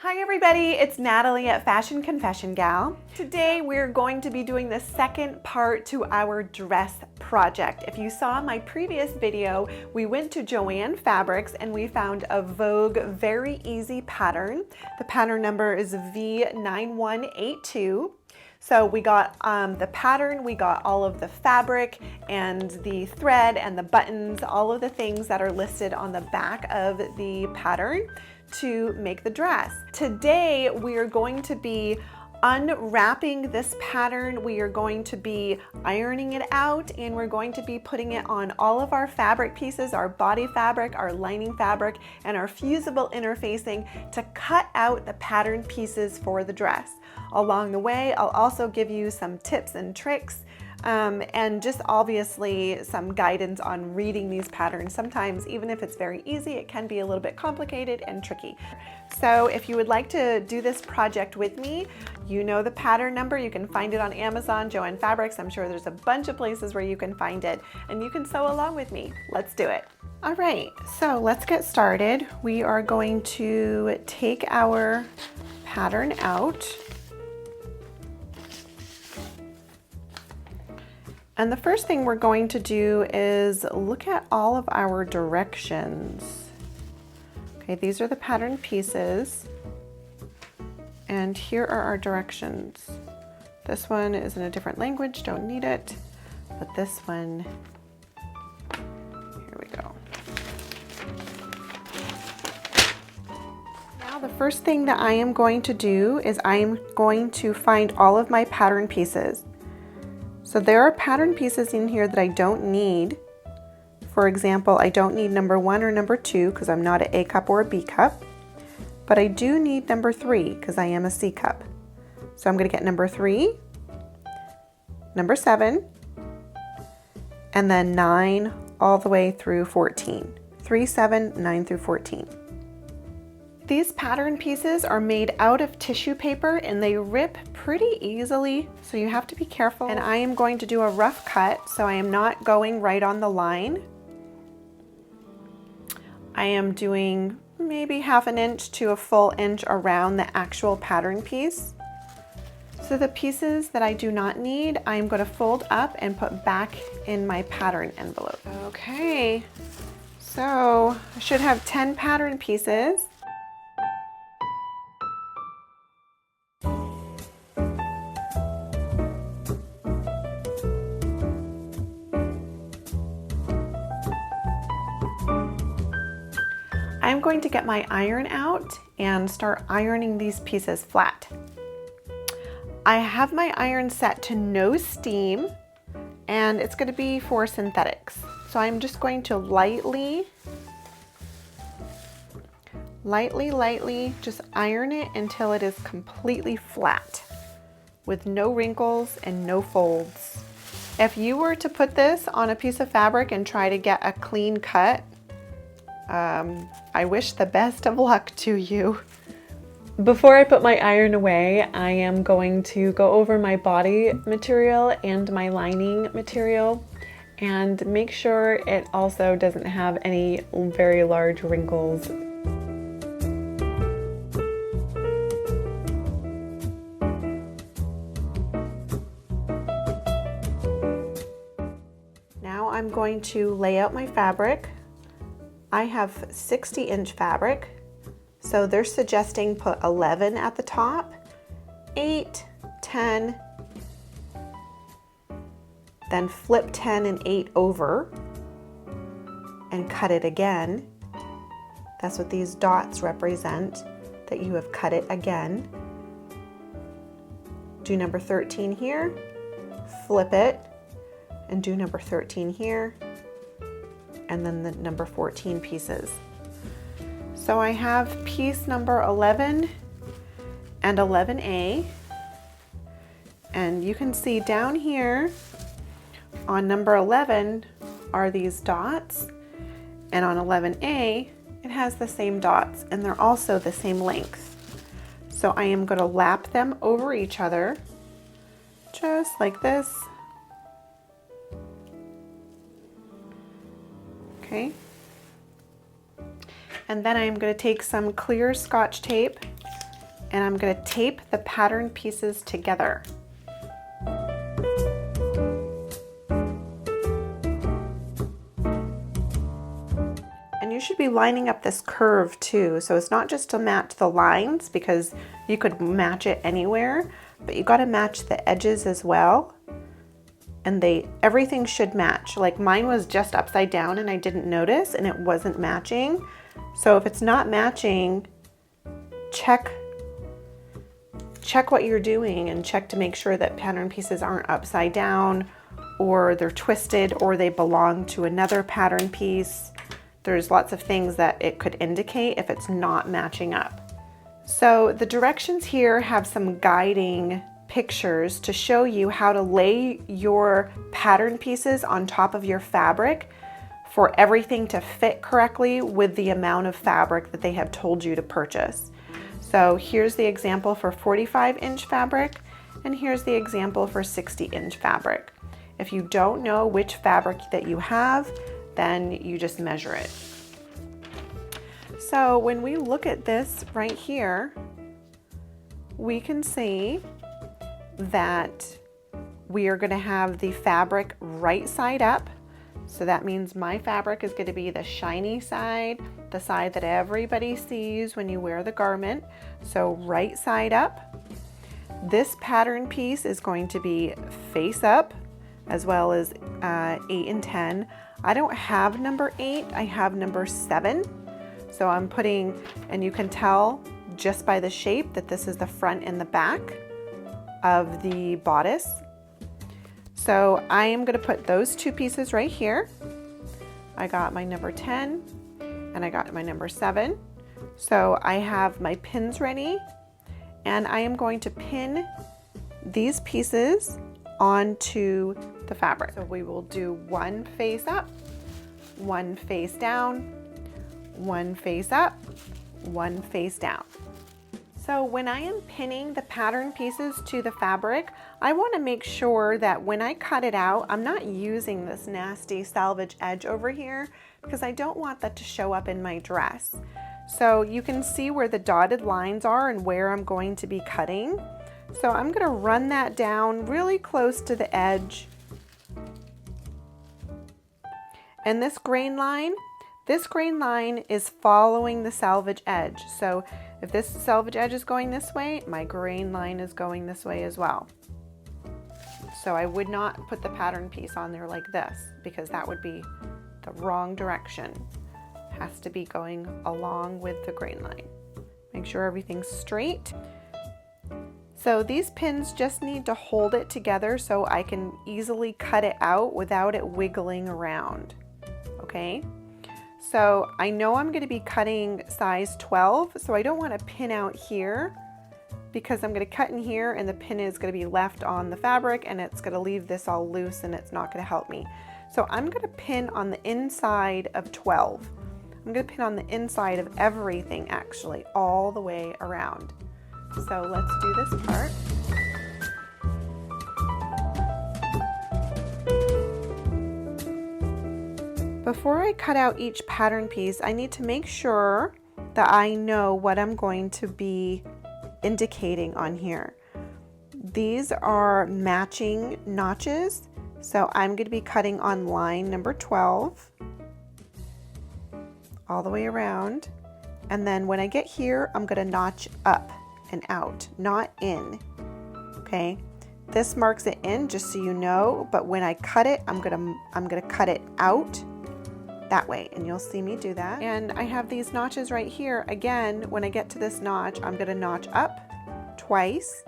Hi everybody, it's Natalie at Fashion Confession Gal. Today we're going to be doing the second part to our dress project. If you saw my previous video, we went to Joann Fabrics and we found a Vogue very easy pattern. The pattern number is V9182. So we got the pattern, we got all of the fabric and the thread and the buttons, all of the things that are listed on the back of the pattern to make the dress. Today we are going to be unwrapping this pattern. We are going to be ironing it out and we're going to be putting it on all of our fabric pieces, our body fabric, our lining fabric, and our fusible interfacing to cut out the pattern pieces for the dress. Along the way, I'll also give you some tips and tricks and just obviously some guidance on reading these patterns. Sometimes, even if it's very easy, it can be a little bit complicated and tricky. So if you would like to do this project with me, you know the pattern number. You can find it on Amazon, Joann Fabrics. I'm sure there's a bunch of places where you can find it and you can sew along with me. Let's do it. All right, so let's get started. We are going to take our pattern out. And the first thing we're going to do is look at all of our directions. Okay, these are the pattern pieces. And here are our directions. This one is in a different language, don't need it. But this one, here we go. Now the first thing that I am going to do is I'm going to find all of my pattern pieces. So there are pattern pieces in here that I don't need. For example, I don't need number 1 or number 2 because I'm not an A cup or a B cup, but I do need number 3 because I am a C cup. So I'm going to get number 3, number 7, and then 9 all the way through 14. 3, 7, 9 through 14. These pattern pieces are made out of tissue paper and they rip pretty easily, so you have to be careful. And I am going to do a rough cut, so I am not going right on the line. I am doing maybe 1/2 inch to a full inch around the actual pattern piece. So the pieces that I do not need, I'm going to fold up and put back in my pattern envelope. Okay, so I should have 10 pattern pieces. I'm going to get my iron out and start ironing these pieces flat. I have my iron set to no steam and it's going to be for synthetics. So I'm just going to lightly just iron it until it is completely flat with no wrinkles and no folds. If you were to put this on a piece of fabric and try to get a clean cut, I wish the best of luck to you. Before I put my iron away, I am going to go over my body material and my lining material and make sure it also doesn't have any very large wrinkles. Now I'm going to lay out my fabric. I have 60-inch fabric, so they're suggesting put 11 at the top, 8, 10, then flip 10 and 8 over and cut it again. That's what these dots represent, that you have cut it again. Do number 13 here, flip it, and do number 13 here, and then the number 14 pieces. So I have piece number 11 and 11A, and you can see down here on number 11 are these dots, and on 11A it has the same dots and they're also the same length. So I am going to lap them over each other just like this. Okay, and then I'm going to take some clear Scotch tape and I'm going to tape the pattern pieces together. And you should be lining up this curve too, so it's not just to match the lines, because you could match it anywhere, but you got to match the edges as well. And everything should match. Like mine was just upside down and I didn't notice and it wasn't matching. So if it's not matching, check what you're doing and check to make sure that pattern pieces aren't upside down, or they're twisted, or they belong to another pattern piece. There's lots of things that it could indicate if it's not matching up. So the directions here have some guiding pictures to show you how to lay your pattern pieces on top of your fabric for everything to fit correctly with the amount of fabric that they have told you to purchase. So here's the example for 45-inch fabric, and here's the example for 60-inch fabric. If you don't know which fabric that you have, then you just measure it. So when we look at this right here, we can see that we are going to have the fabric right side up. So that means my fabric is going to be the shiny side, the side that everybody sees when you wear the garment. So right side up. This pattern piece is going to be face up, as well as 8 and 10. I don't have number 8, I have number 7. So I'm putting, and you can tell just by the shape that this is the front and the back of the bodice. So I am going to put those two pieces right here. I got my number 10 and I got my number 7. So I have my pins ready, and I am going to pin these pieces onto the fabric. So we will do one face up, one face down, one face up, one face down. So when I am pinning the pattern pieces to the fabric, I want to make sure that when I cut it out, I'm not using this nasty selvage edge over here, because I don't want that to show up in my dress. So you can see where the dotted lines are and where I'm going to be cutting. So I'm going to run that down really close to the edge. And this grain line is following the selvage edge. So if this selvage edge is going this way, my grain line is going this way as well. So I would not put the pattern piece on there like this, because that would be the wrong direction. It has to be going along with the grain line. Make sure everything's straight. So these pins just need to hold it together so I can easily cut it out without it wiggling around. Okay? So I know I'm going to be cutting size 12, so I don't want to pin out here, because I'm going to cut in here and the pin is going to be left on the fabric and it's going to leave this all loose and it's not going to help me. So I'm going to pin on the inside of 12. I'm going to pin on the inside of everything, actually, all the way around. So let's do this part. Before I cut out each pattern piece, I need to make sure that I know what I'm going to be indicating on here. These are matching notches, so I'm going to be cutting on line number 12 all the way around, and then when I get here, I'm going to notch up and out, not in. Okay, this marks it in, just so you know, but when I cut it, I'm gonna cut it out that way, and you'll see me do that. And I have these notches right here. Again, when I get to this notch, I'm gonna notch up twice,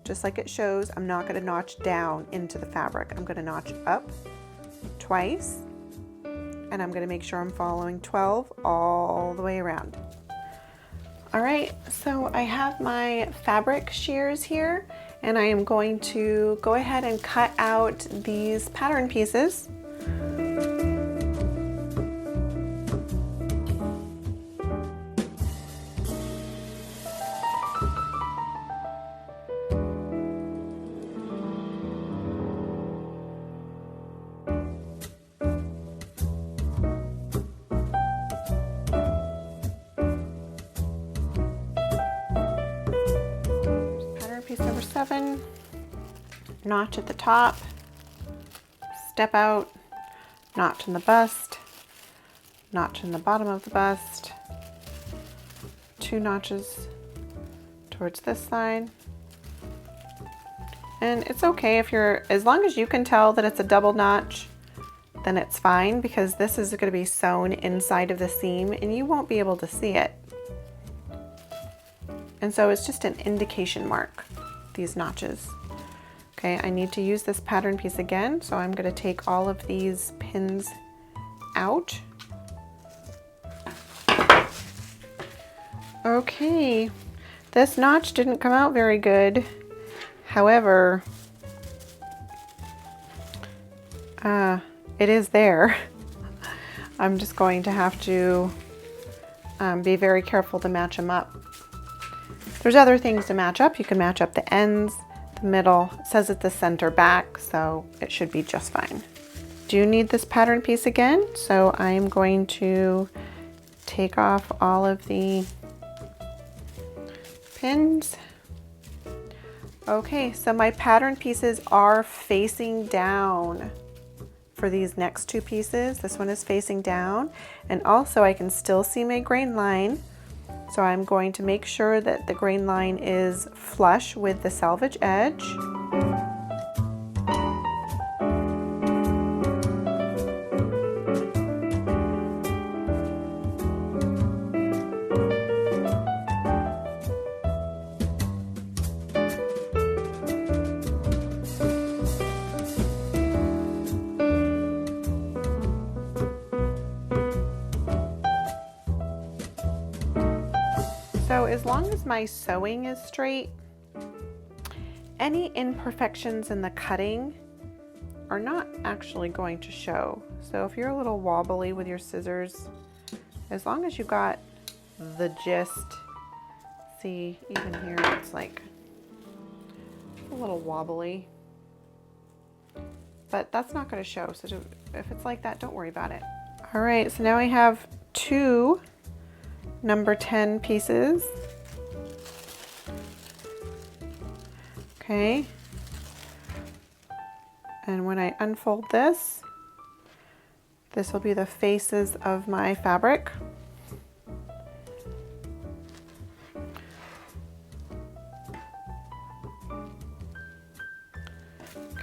just like it shows. I'm not gonna notch down into the fabric. I'm gonna notch up twice, and I'm gonna make sure I'm following 12 all the way around. All right, so I have my fabric shears here, and I am going to go ahead and cut out these pattern pieces. piece number 7, notch at the top, step out, notch in the bust, notch in the bottom of the bust, 2 notches towards this side. And it's okay if as long as you can tell that it's a double notch, then it's fine, because this is going to be sewn inside of the seam and you won't be able to see it. And so it's just an indication mark, these notches. Okay, I need to use this pattern piece again, so I'm going to take all of these pins out. Okay, this notch didn't come out very good. However, it is there. I'm just going to have to be very careful to match them up. There's other things to match up. You can match up the ends, the middle. It says it's the center back, so it should be just fine. Do need this pattern piece again, so I'm going to take off all of the pins. Okay, so my pattern pieces are facing down for these next 2 pieces. This one is facing down, and also I can still see my grain line. So I'm going to make sure that the grain line is flush with the selvage edge. So as long as my sewing is straight, any imperfections in the cutting are not actually going to show. So if you're a little wobbly with your scissors, as long as you got the gist, see, even here it's like a little wobbly, but that's not going to show. So if it's like that, don't worry about it. All right, so now I have 2 number 10 pieces. Okay. And when I unfold this, this will be the faces of my fabric.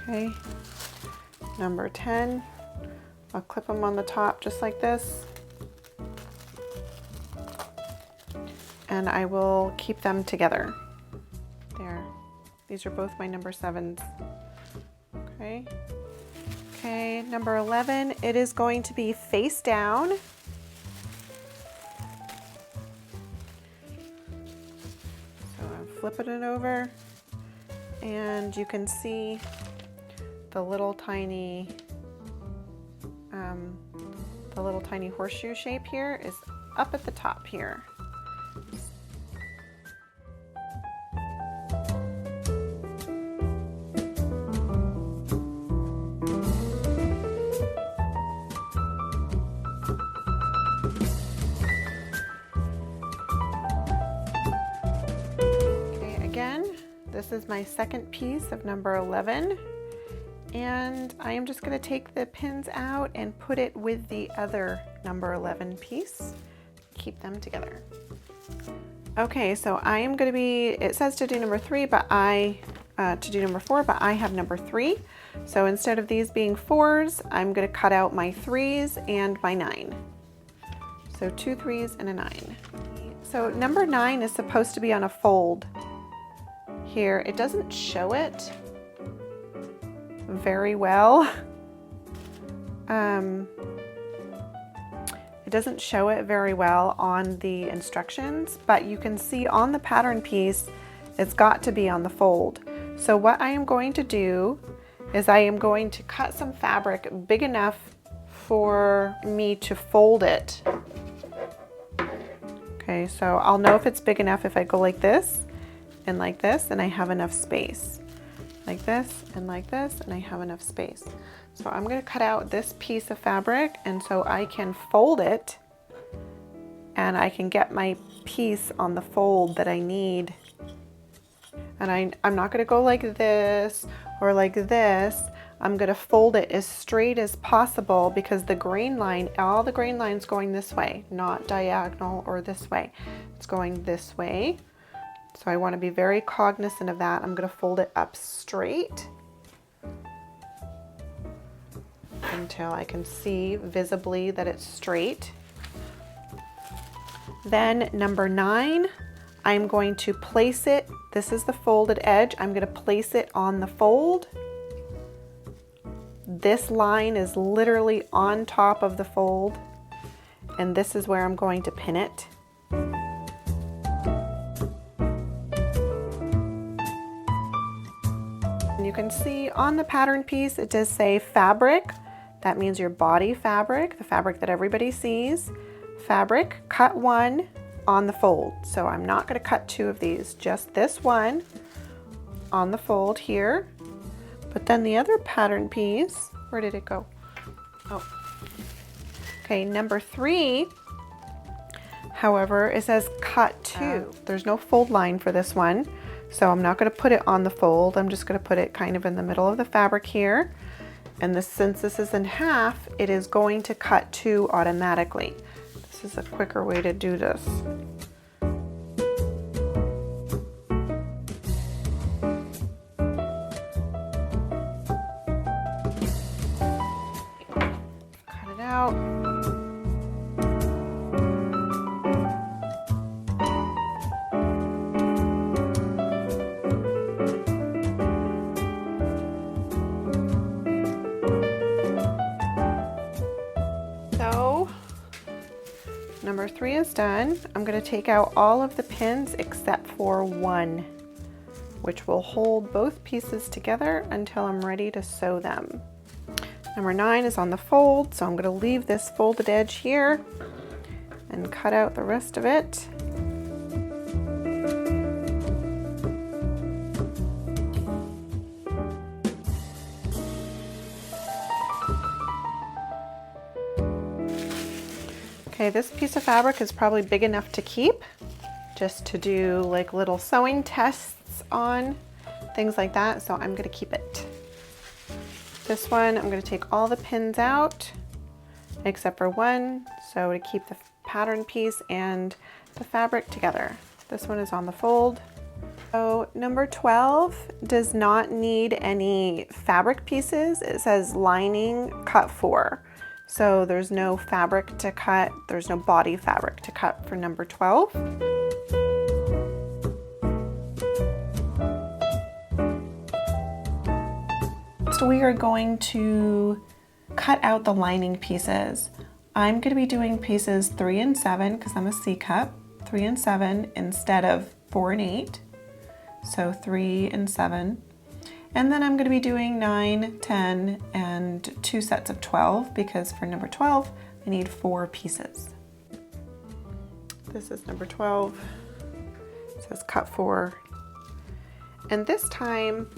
Okay. Number 10. I'll clip them on the top just like this. And I will keep them together. There. These are both my number 7s. Okay. Okay, number 11, it is going to be face down. So I'm flipping it over, and you can see the little tiny horseshoe shape here is up at the top here. This is my second piece of number 11, and I am just going to take the pins out and put it with the other number 11 piece, keep them together. Okay, so I am going to be, it says to do number 3, but to do number 4, but I have number 3. So instead of these being 4s, I'm going to cut out my 3s and my 9. So 2 3s and a 9. So number 9 is supposed to be on a fold. Here, it doesn't show it very well. It doesn't show it very well on the instructions, but you can see on the pattern piece, it's got to be on the fold. So what I am going to do is I am going to cut some fabric big enough for me to fold it. Okay, so I'll know if it's big enough if I go like this, and like this, and I have enough space. Like this, and like this, and I have enough space. So I'm going to cut out this piece of fabric, and so I can fold it, and I can get my piece on the fold that I need. And I'm not gonna go like this or like this. I'm gonna fold it as straight as possible because the grain line, all the grain line's going this way, not diagonal or this way. It's going this way. So I wanna be very cognizant of that. I'm gonna fold it up straight until I can see visibly that it's straight. Then number 9, I'm going to place it, this is the folded edge, I'm gonna place it on the fold. This line is literally on top of the fold, and this is where I'm going to pin it. And you can see on the pattern piece, it does say fabric. That means your body fabric, the fabric that everybody sees. Fabric, cut 1 on the fold. So I'm not going to cut 2 of these, just this one on the fold here. But then the other pattern piece, where did it go? Oh, okay, number 3, however, it says cut 2. There's no fold line for this one, so I'm not going to put it on the fold. I'm just going to put it kind of in the middle of the fabric here. And this, since this is in half, it is going to cut 2 automatically. This is a quicker way to do this. Cut it out. So, number 3 is done. I'm going to take out all of the pins except for one, which will hold both pieces together until I'm ready to sew them. Number 9 is on the fold, so I'm going to leave this folded edge here and cut out the rest of it. Okay, this piece of fabric is probably big enough to keep, just to do like little sewing tests on, things like that, so I'm gonna keep it. This one, I'm gonna take all the pins out, except for one, so to keep the pattern piece and the fabric together. This one is on the fold. So number 12 does not need any fabric pieces. It says lining cut 4. So there's no fabric to cut, there's no body fabric to cut for number 12. So we are going to cut out the lining pieces. I'm going to be doing pieces 3 and 7 because I'm a C cup, 3 and 7 instead of 4 and 8. So 3 and 7. And then I'm going to be doing 9, 10, and 2 sets of 12 because for number 12, I need 4 pieces. This is number 12. It says cut 4. And this time,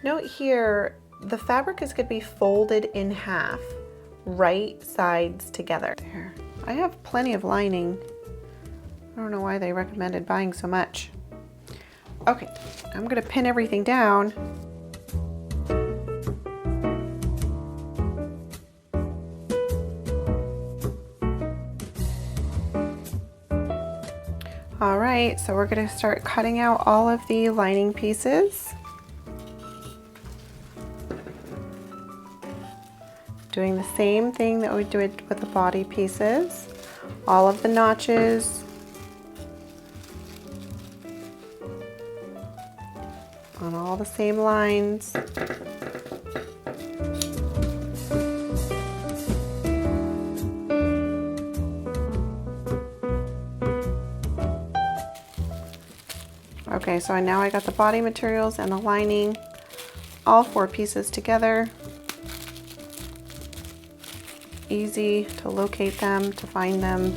note here, the fabric is going to be folded in half, right sides together. There. I have plenty of lining. I don't know why they recommended buying so much. Okay, I'm going to pin everything down. All right, so we're going to start cutting out all of the lining pieces. Doing the same thing that we did with the body pieces. All of the notches. On all the same lines. Okay, so now I got the body materials and the lining, all 4 pieces together. Easy to locate them, to find them.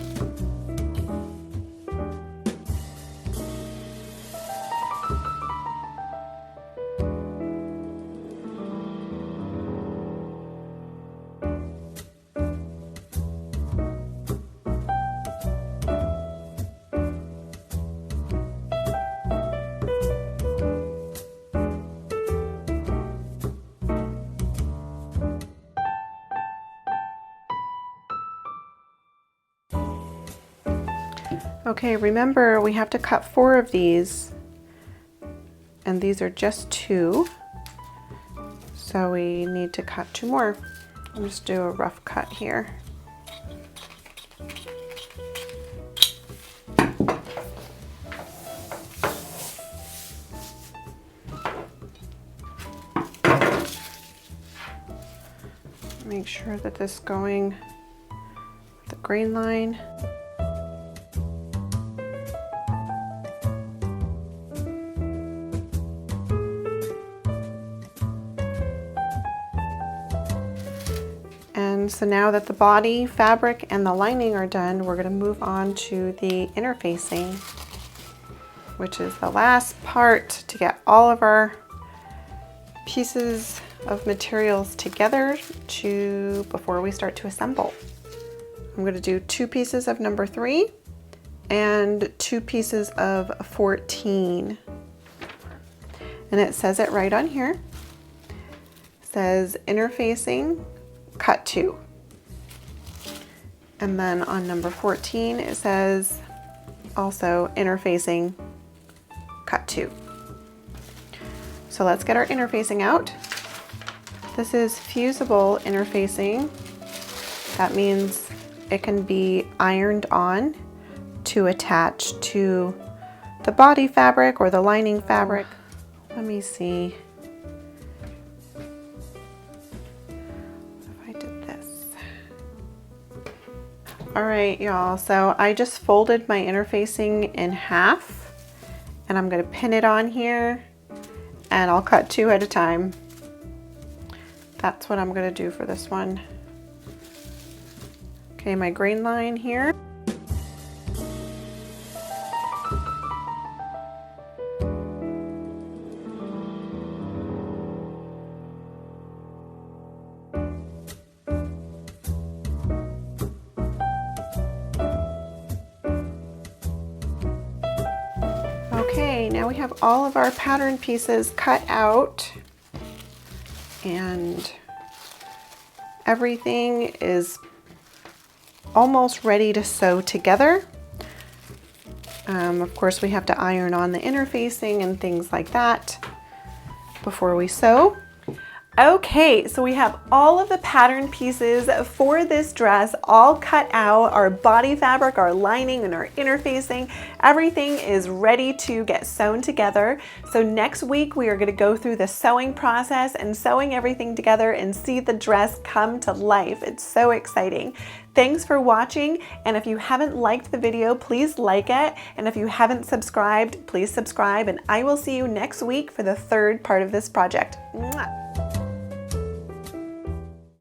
Okay, remember we have to cut 4 of these, and these are just 2. So we need to cut 2 more. I'll just do a rough cut here. Make sure that this is going with the grain line. And so now that the body, fabric, and the lining are done, we're going to move on to the interfacing, which is the last part to get all of our pieces of materials together before we start to assemble. I'm going to do 2 pieces of number 3 and 2 pieces of 14. And it says it right on here. It says interfacing, cut 2. And then on number 14 it says also interfacing, cut 2. So let's get our interfacing out. This is fusible interfacing. That means it can be ironed on to attach to the body fabric or the lining fabric. Let me see. What if I did this? All right, y'all. So I just folded my interfacing in half, and I'm going to pin it on here, and I'll cut 2 at a time. That's what I'm going to do for this one. Okay, my grain line here. Okay, now we have all of our pattern pieces cut out, and everything is almost ready to sew together. Of course, we have to iron on the interfacing and things like that before we sew. Okay, so we have all of the pattern pieces for this dress all cut out. Our body fabric, our lining, and our interfacing, everything is ready to get sewn together. So next week we are going to go through the sewing process and sewing everything together and see the dress come to life. It's so exciting. Thanks for watching, and if you haven't liked the video, please like it, and if you haven't subscribed, please subscribe, and I will see you next week for the 3rd part of this project. Mwah.